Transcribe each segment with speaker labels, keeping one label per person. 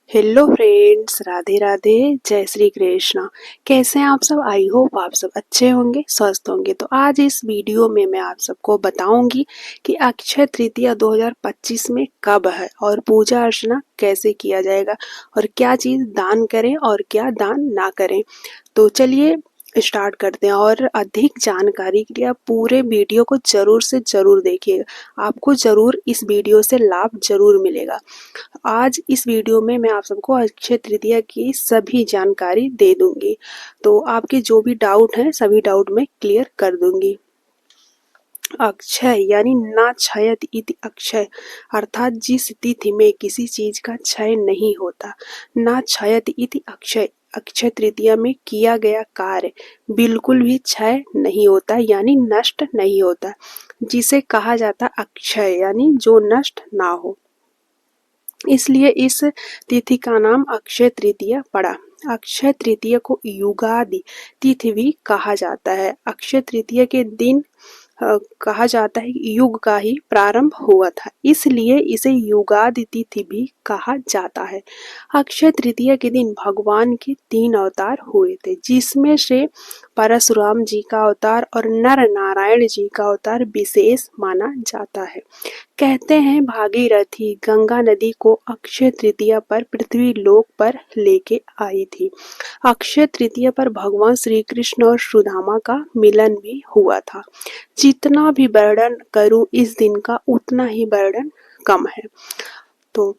Speaker 1: Hello friends, Radhe Radhe, जय श्री कृष्णा। कैसे हैं आप सब? आई होप आप सब अच्छे होंगे, स्वस्थ होंगे। तो आज इस वीडियो में मैं आप सबको बताऊंगी कि अक्षय तृतीया 2025 में कब है और पूजा अर्चना कैसे किया जाएगा और क्या चीज़ दान करें और क्या दान ना करें। तो चलिए स्टार्ट करते हैं। और अधिक जानकारी के लिए आप पूरे वीडियो को जरूर से जरूर देखिएगा। आपको जरूर इस वीडियो से लाभ जरूर मिलेगा। आज इस वीडियो में मैं आप सबको अक्षय तृतीया की सभी जानकारी दे दूंगी। तो आपके जो भी डाउट हैं सभी डाउट मैं क्लियर कर दूंगी। अक्षय यानी ना क्षयत इति अक्षय, अर्थात जिस तिथि में किसी चीज का क्षय नहीं होता। ना क्षयत इति अक्षय, अक्षय तृतीया में किया गया कार्य बिल्कुल भी क्षय नहीं होता यानी नष्ट नहीं होता, जिसे कहा जाता अक्षय यानी जो नष्ट ना हो। इसलिए इस तिथि का नाम अक्षय तृतीया पड़ा। अक्षय तृतीया को युगादि तिथि भी कहा जाता है। अक्षय तृतीया के दिन कहा जाता है कि युग का ही प्रारंभ हुआ था, इसलिए इसे युगादि तिथि भी कहा जाता है। अक्षय तृतीया के दिन भगवान के 3 अवतार हुए थे, जिसमें से परशुराम जी का अवतार और नर नारायण जी का अवतार विशेष माना जाता है। कहते हैं भागीरथी गंगा नदी को अक्षय तृतीया पर पृथ्वी लोक पर लेके आई थी। अक्षय तृतीया पर भगवान श्री कृष्ण और सुदामा का मिलन भी हुआ था। जितना भी वर्णन करूं इस दिन का उतना ही वर्णन कम है। तो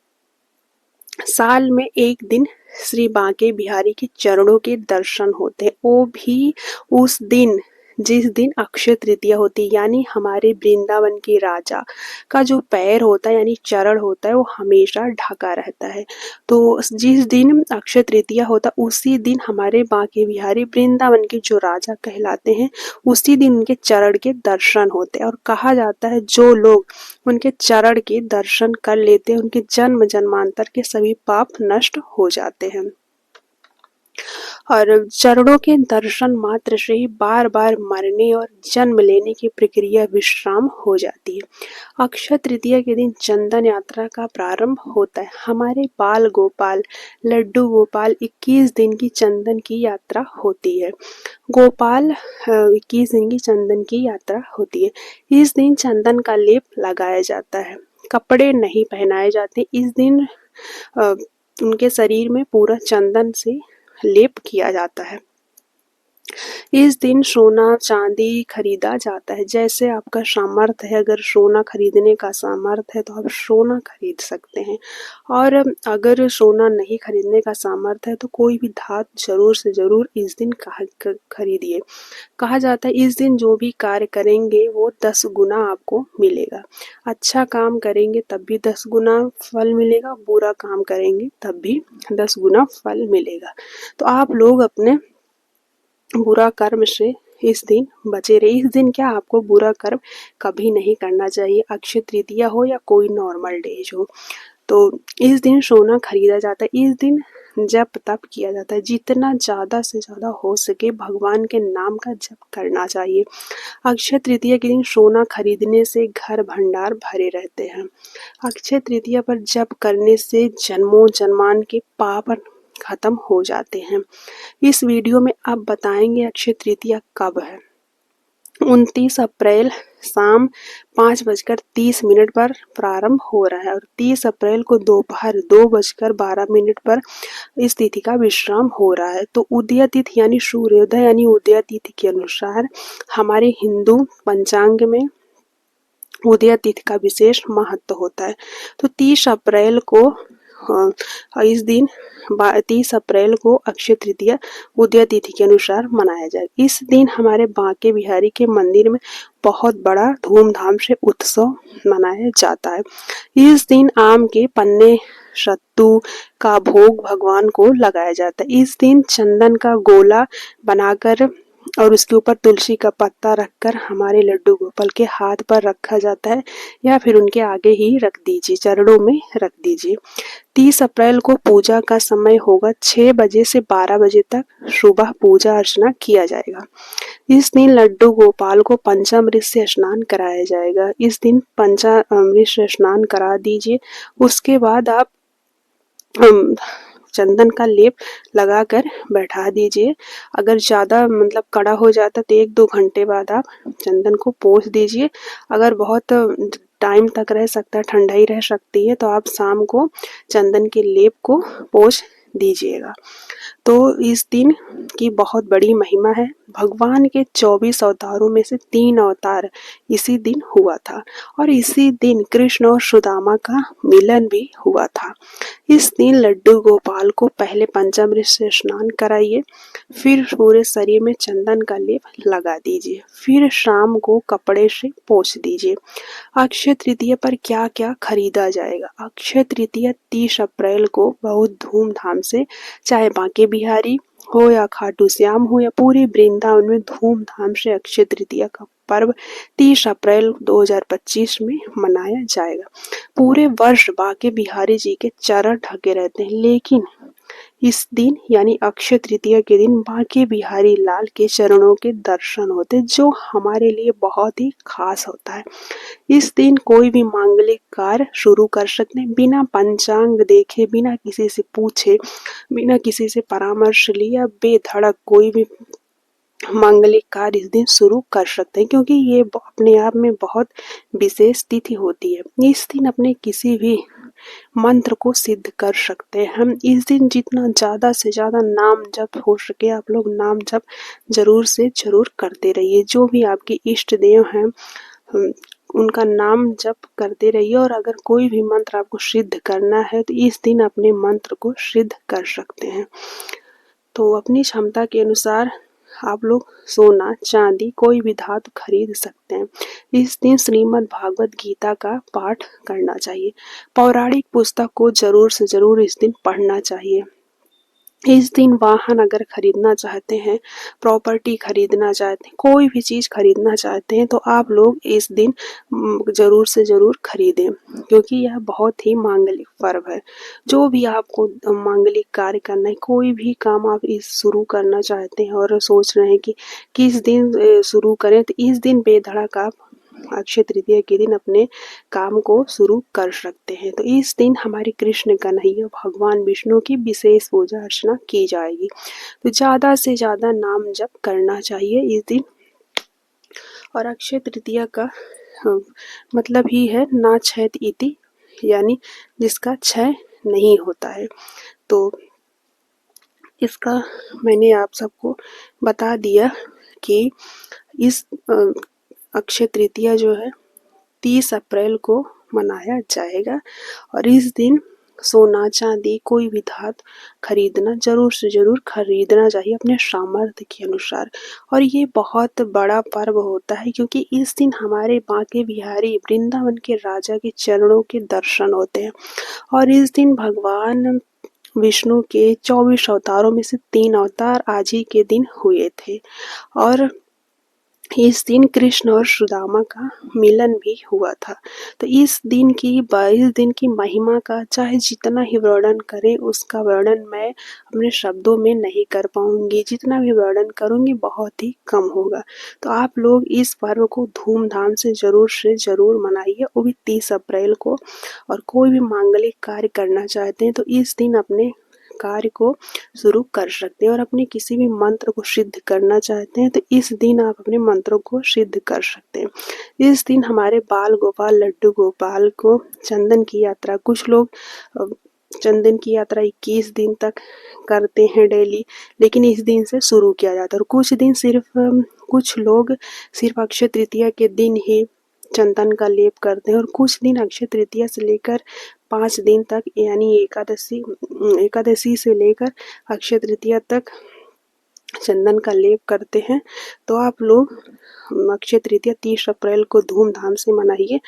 Speaker 1: साल में एक दिन श्री बांके बिहारी के चरणों के दर्शन होते, वो भी उस दिन जिस दिन अक्षय तृतीया होती है। यानी हमारे वृंदावन के राजा का जो पैर होता है यानी चरण होता है वो हमेशा ढका रहता है। तो जिस दिन अक्षय तृतीया होता उसी दिन हमारे बांके बिहारी वृंदावन के जो राजा कहलाते हैं उसी दिन उनके चरण के दर्शन होते हैं। और कहा जाता है जो लोग उनके चरण के दर्शन कर लेते हैं उनके जन्म जन्मांतर के सभी पाप नष्ट हो जाते हैं। और चरणों के दर्शन मात्र से ही बार बार मरने और जन्म लेने की प्रक्रिया विश्राम हो जाती है। अक्षय तृतीया के दिन चंदन यात्रा का प्रारंभ होता है। हमारे बाल गोपाल लड्डू गोपाल 21 दिन की चंदन की यात्रा होती है। गोपाल 21 दिन की चंदन की यात्रा होती है। इस दिन चंदन का लेप लगाया जाता है। कपड़े नहीं पहनाए जाते। इस दिन उनके शरीर में पूरा चंदन से लेप किया जाता है। इस दिन सोना चांदी खरीदा जाता है। जैसे आपका सामर्थ्य है, अगर सोना खरीदने का सामर्थ्य है तो आप सोना खरीद सकते हैं। और अगर सोना नहीं खरीदने का सामर्थ्य है तो कोई भी धातु जरूर से जरूर इस दिन खरीदिए। कहा जाता है इस दिन जो भी कार्य करेंगे वो 10 गुना आपको मिलेगा। अच्छा काम करेंगे तब भी 10 गुना फल मिलेगा, बुरा काम करेंगे तब भी 10 गुना फल मिलेगा। तो आप लोग अपने बुरा कर्म से इस दिन बचे रहे। इस दिन क्या आपको बुरा कर्म कभी नहीं करना चाहिए, अक्षय तृतीया हो या कोई नॉर्मल डेज हो। तो इस दिन सोना खरीदा जाता है। इस दिन जप तप किया जाता है। जितना ज़्यादा से ज़्यादा हो सके भगवान के नाम का जप करना चाहिए। अक्षय तृतीया के दिन सोना खरीदने से घर भंडार भरे रहते हैं। अक्षय तृतीया पर जप करने से जन्मों जन्मान के पाप खत्म हो जाते हैं। इस वीडियो में अब बताएंगे अक्षय तृतीया कब है। 29 अप्रैल शाम 5:30 पर प्रारंभ हो रहा है और 30 अप्रैल को दोपहर 2:12 पर इस तिथि का विश्राम हो रहा है। तो उदय तिथि यानी सूर्योदय यानी उदय तिथि के अनुसार हमारे हिंदू पंचांग में उदय तिथि का विशेष महत्व होता है। तो 30 अप्रैल को इस दिन 30 अप्रैल को अक्षय तृतीया उदय तिथि के अनुसार मनाया जाए। इस दिन हमारे बांके बिहारी के मंदिर में बहुत बड़ा धूमधाम से उत्सव मनाया जाता है। इस दिन आम के पन्ने सत्तू का भोग भगवान को लगाया जाता है। इस दिन चंदन का गोला बनाकर और उसके ऊपर तुलसी का पत्ता रखकर हमारे लड्डू गोपाल के हाथ पर रखा जाता है या फिर उनके आगे ही रख दीजिए, चरणों में रख दीजिए। 30 अप्रैल को पूजा का समय होगा 6 बजे से 12 बजे तक सुबह पूजा अर्चना किया जाएगा। इस दिन लड्डू गोपाल को पंचामृत से स्नान कराया जाएगा। इस दिन पंचामृत से स्नान करा दीजिए। उसके बाद आप चंदन का लेप लगाकर बैठा दीजिए। अगर ज़्यादा मतलब कड़ा हो जाता तो 1-2 घंटे बाद आप चंदन को पोंछ दीजिए। अगर बहुत टाइम तक रह सकता है, ठंडाई रह सकती है, तो आप शाम को चंदन के लेप को पोंछ दीजिएगा। तो इस दिन की बहुत बड़ी महिमा है। भगवान के 24 अवतारों में से 3 अवतार इसी दिन हुआ था और इसी दिन कृष्ण और सुदामा का मिलन भी हुआ था। इस दिन लड्डू गोपाल को पहले पंचामृत से स्नान कराइए, फिर पूरे शरीर में चंदन का लेप लगा दीजिए, फिर शाम को कपड़े से पोंछ दीजिए। अक्षय तृतीया पर क्या क्या खरीदा जाएगा? अक्षय तृतीया 30 अप्रैल को बहुत धूमधाम से, चाहे बांके बिहारी हो या खाटू श्याम हो या पूरे वृंदावन में धूमधाम से अक्षय तृतीया का पर्व 30 अप्रैल 2025 में मनाया जाएगा। पूरे वर्ष बांके बिहारी जी के चरण ढके रहते हैं, लेकिन इस दिन यानी अक्षय तृतीया के दिन बांके बिहारी लाल के चरणों के दर्शन होते, जो हमारे लिए बहुत ही खास होता है। इस दिन कोई भी मांगलिक कार्य शुरू कर सकते हैं, बिना पंचांग देखे, बिना किसी से पूछे, बिना किसी से परामर्श लिया, बेधड़क कोई भी मांगलिक कार्य इस दिन शुरू कर सकते हैं, क्योंकि ये अपने आप में बहुत विशेष तिथि होती है। इस दिन अपने किसी भी मंत्र को सिद्ध कर सकते हैं। हम इस दिन जितना ज़्यादा से ज़्यादा नाम जप हो सके आप लोग नाम जप जरूर से जरूर करते रहिए। जो भी आपके इष्ट देव हैं उनका नाम जप करते रहिए, और अगर कोई भी मंत्र आपको सिद्ध करना है तो इस दिन अपने मंत्र को सिद्ध कर सकते हैं। तो अपनी क्षमता के अनुसार आप लोग सोना चांदी कोई भी धातु खरीद सकते हैं। इस दिन श्रीमद् भागवत गीता का पाठ करना चाहिए। पौराणिक पुस्तक को जरूर से जरूर इस दिन पढ़ना चाहिए। इस दिन वाहन अगर खरीदना चाहते हैं, प्रॉपर्टी खरीदना चाहते हैं, कोई भी चीज़ खरीदना चाहते हैं, तो आप लोग इस दिन ज़रूर से ज़रूर खरीदें, क्योंकि यह बहुत ही मांगलिक पर्व है। जो भी आपको मांगलिक कार्य करना है, कोई भी काम आप इस शुरू करना चाहते हैं और सोच रहे हैं कि किस दिन शुरू करें, तो इस दिन बेधड़क आप अक्षय तृतीया के दिन अपने काम को शुरू कर सकते हैं। तो इस दिन हमारे कृष्ण कन्हैया भगवान विष्णु की विशेष पूजा अर्चना की जाएगी। तो ज़्यादा से ज़्यादा नाम जप करना चाहिए इस दिन। और अक्षय तृतीया का मतलब ही है ना क्षयत इति, यानी जिसका क्षय नहीं होता है। तो इसका मैंने आप सबको बता दिया कि इस अक्षय तृतीया जो है 30 अप्रैल को मनाया जाएगा, और इस दिन सोना चांदी कोई भी धातु खरीदना जरूर से जरूर खरीदना चाहिए अपने सामर्थ्य के अनुसार। और ये बहुत बड़ा पर्व होता है, क्योंकि इस दिन हमारे बांके बिहारी वृंदावन के राजा के चरणों के दर्शन होते हैं, और इस दिन भगवान विष्णु के 24 अवतारों में से 3 अवतार आज ही के दिन हुए थे। और इस दिन कृष्ण और सुदामा का मिलन भी हुआ था। तो इस दिन की महिमा का चाहे जितना ही वर्णन करें, उसका वर्णन मैं अपने शब्दों में नहीं कर पाऊंगी। जितना भी वर्णन करूंगी बहुत ही कम होगा। तो आप लोग इस पर्व को धूमधाम से जरूर मनाइए, वो भी 30 अप्रैल को। और कोई भी मांगलिक कार्य करना चाहते हैं तो इस दिन अपने कार्य को शुरू कर सकते हैं, और अपने किसी भी मंत्र को सिद्ध करना चाहते हैं तो इस दिन आप अपने मंत्रों को सिद्ध कर सकते हैं। इस दिन हमारे बाल गोपाल लड्डू गोपाल को चंदन की यात्रा, कुछ लोग चंदन की यात्रा 21 दिन तक करते हैं डेली, लेकिन इस दिन से शुरू किया जाता है। और कुछ लोग सिर्फ अक्षय तृतीया के दिन ही चंदन का लेप करते हैं, और कुछ दिन अक्षय तृतीया से लेकर 5 दिन तक, यानी एकादशी से लेकर अक्षय तृतीया तक चंदन का लेप करते हैं। तो आप लोग अक्षय तृतीया 30 अप्रैल को धूमधाम से मनाइए।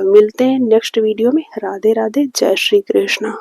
Speaker 1: मिलते हैं नेक्स्ट वीडियो में। राधे राधे, जय श्री कृष्ण।